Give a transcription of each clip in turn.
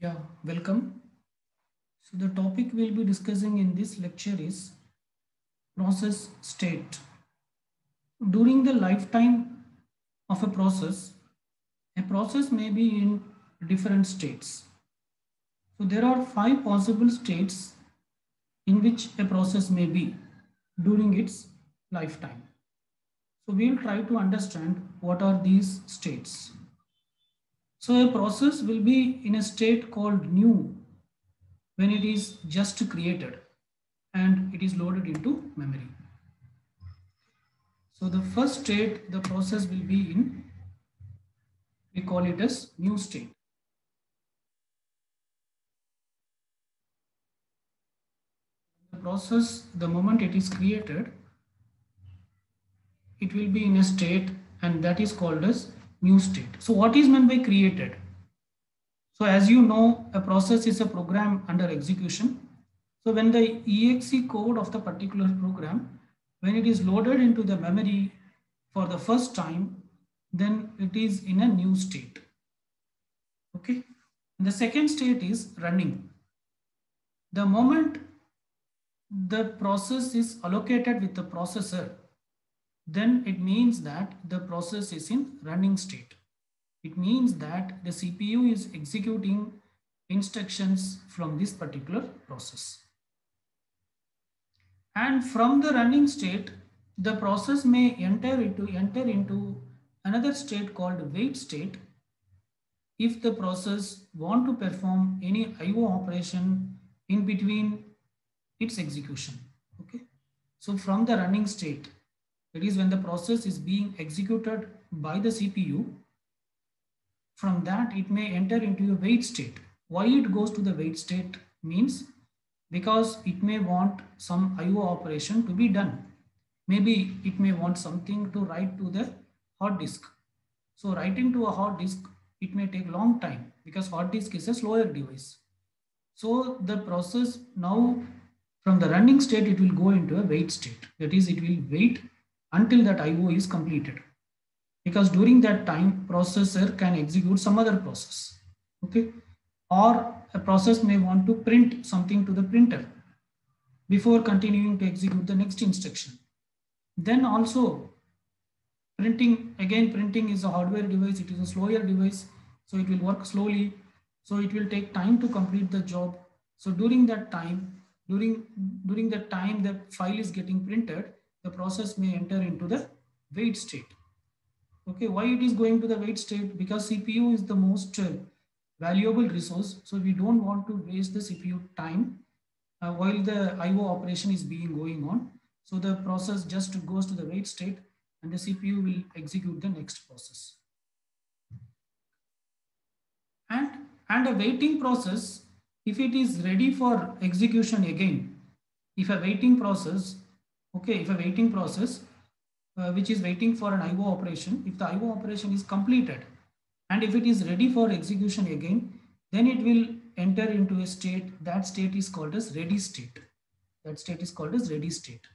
Yeah, welcome. So the topic we'll be discussing in this lecture is process state. During the lifetime of a process may be in different states. So there are five possible states in which a process may be during its lifetime. So we'll try to understand what are these states. So a process will be in a state called new when it is just created and it is loaded into memory. So the first state the process will be in, we call it as new state. The process, the moment it is created, it will be in a state and that is called as new state. So what is meant by created? So as you know, a process is a program under execution. So when the exe code of the particular program, when it is loaded into the memory for the first time, then it is in a new state. Okay. And the second state is running. The moment the process is allocated with the processor, then it means that the process is in running state. It means that the CPU is executing instructions from this particular process. And from the running state, the process may enter into another state called wait state if the process want to perform any IO operation in between its execution. Okay. So from the running state, that is when the process is being executed by the CPU, from that it may enter into a wait state. Why it goes to the wait state means because it may want some IO operation to be done. Maybe it may want something to write to the hard disk. So writing to a hard disk, it may take long time because hard disk is a slower device. So the process now from the running state, it will go into a wait state. That is, it will wait until that IO is completed. Because during that time, processor can execute some other process. Okay. Or a process may want to print something to the printer before continuing to execute the next instruction. Then also printing is a hardware device, it is a slower device, so it will work slowly, so it will take time to complete the job. So during that time, during that time the file is getting printed, the process may enter into the wait state. Okay, why it is going to the wait state? Because CPU is the most valuable resource, so we don't want to waste the CPU time while the IO operation is being going on. So the process just goes to the wait state and the CPU will execute the next process. And a waiting process, if it is ready for execution again, if a waiting process, which is waiting for an IO operation, if the IO operation is completed and if it is ready for execution again, then it will enter into a state. That state is called as ready state. That state is called as ready state.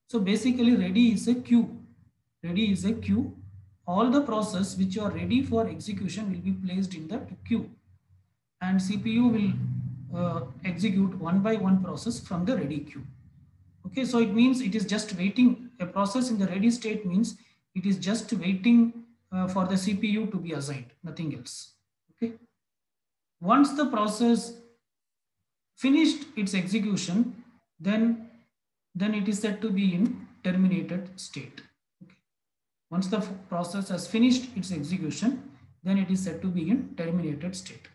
So basically ready is a queue. Ready is a queue. All the process which are ready for execution will be placed in that queue. And CPU will execute one by one process from the ready queue. Okay, so it means it is just waiting. A process in the ready state means it is just waiting for the CPU to be assigned, nothing else. Okay. Once the process finished its execution, then it is said to be in terminated state. Okay. Once the process has finished its execution, then it is said to be in terminated state.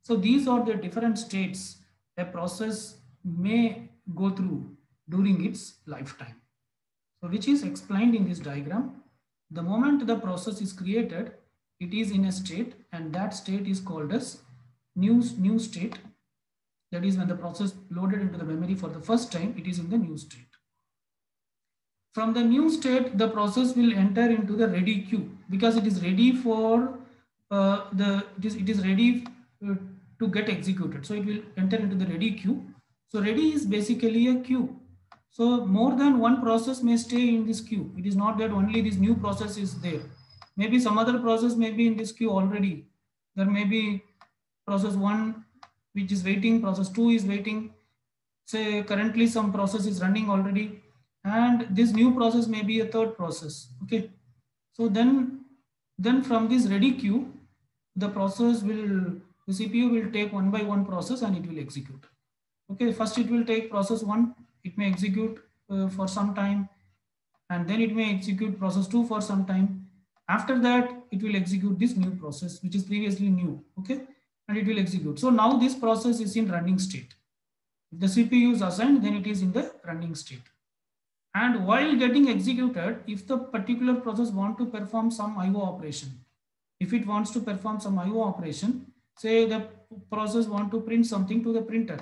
So these are the different states a process may go through during its lifetime. So which is explained in this diagram. The moment the process is created, it is in a state and that state is called as new state. That is when the process loaded into the memory for the first time, it is in the new state. From the new state, the process will enter into the ready queue because it is ready for it is ready to get executed. So it will enter into the ready queue. So ready is basically a queue. So more than one process may stay in this queue. It is not that only this new process is there. Maybe some other process may be in this queue already. There may be process 1, which is waiting, process 2 is waiting. Say currently some process is running already, and this new process may be a third process. Okay, so then from this ready queue, the process will, the CPU will take one by one process and it will execute. Okay, first it will take process 1, it may execute for some time, and then it may execute process 2 for some time. After that, it will execute this new process, which is previously new. Okay, and it will execute. So now this process is in running state. If the CPU is assigned, then it is in the running state. And while getting executed, if the particular process want to perform some IO operation, if it wants to perform some IO operation, say the process want to print something to the printer,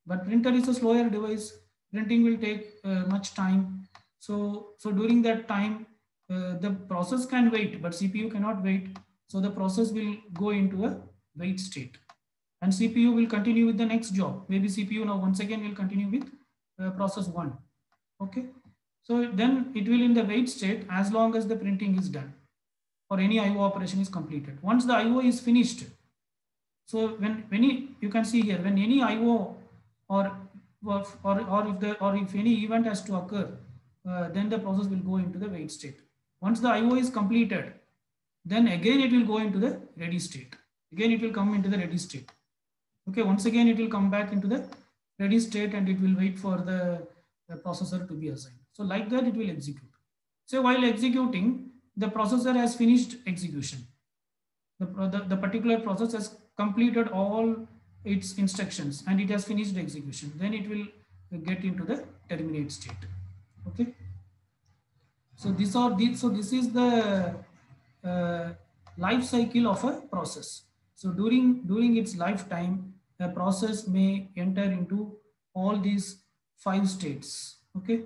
but printer is a slower device, printing will take much time. So during that time, the process can wait, but CPU cannot wait. So the process will go into a wait state, and CPU will continue with the next job. Maybe CPU now once again will continue with process 1. Okay, so then it will in the wait state as long as the printing is done or any IO operation is completed. Once the IO is finished, so when you can see here, when any IO or if any event has to occur, then the process will go into the wait state. Once the IO is completed, then again it will go into the ready state. Again it will come into the ready state. Okay, once again it will come back into the ready state and it will wait for the processor to be assigned. So like that it will execute. So while executing, the processor has finished execution. The particular process has completed all its instructions and it has finished the execution. Then it will get into the terminate state. Okay. So this is the life cycle of a process. So during its lifetime, a process may enter into all these 5 states. Okay.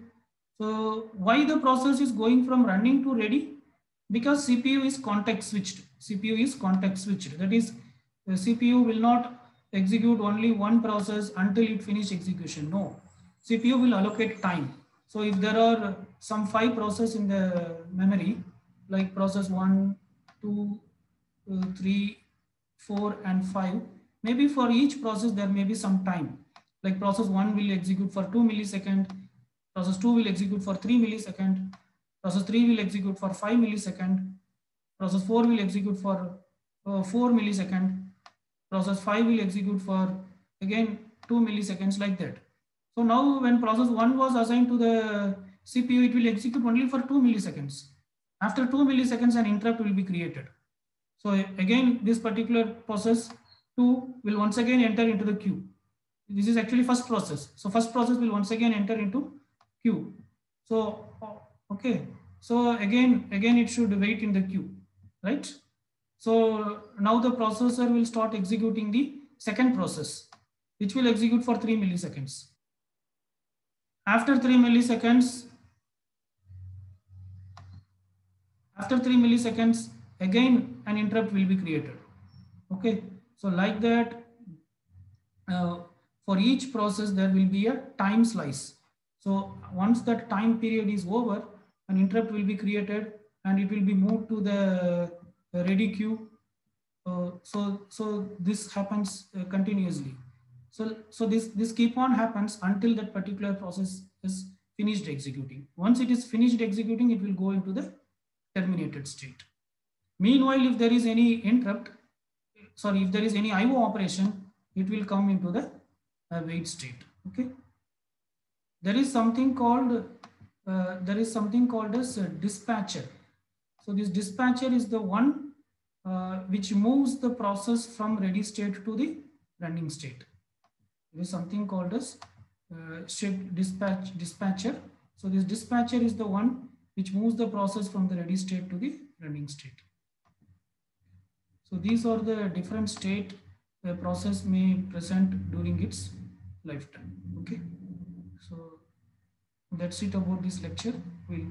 So why the process is going from running to ready? Because CPU is context switched. CPU is context switched. That is, the CPU will not execute only one process until it finish execution. No, CPU will allocate time. So if there are some 5 processes in the memory, like process 1, 2, 3, 4, and 5, maybe for each process there may be some time. Like process 1 will execute for 2 milliseconds, process 2 will execute for 3 milliseconds, process 3 will execute for 5 milliseconds, process 4 will execute for 4 milliseconds, process 5 will execute for again 2 milliseconds, like that. So now when process 1 was assigned to the CPU, it will execute only for 2 milliseconds. After 2 milliseconds, an interrupt will be created. So again, this particular process 2 will once again enter into the queue. This is actually first process. So first process will once again enter into queue. So okay, so again it should wait in the queue, right? So now the processor will start executing the second process, which will execute for 3 milliseconds. After 3 milliseconds, again an interrupt will be created. Okay, so like that, for each process there will be a time slice. So once that time period is over, an interrupt will be created and it will be moved to the ready queue. So this happens continuously. So this keep on happens until that particular process is finished executing. Once it is finished executing, it will go into the terminated state. Meanwhile, if there is any interrupt, sorry, if there is any IO operation, it will come into the wait state. Okay. There is something called as dispatcher. So this dispatcher is the one which moves the process from ready state to the running state. There is something called as state dispatcher. So this dispatcher is the one which moves the process from the ready state to the running state. So these are the different state a process may present during its lifetime. Okay. So that's it about this lecture. We'll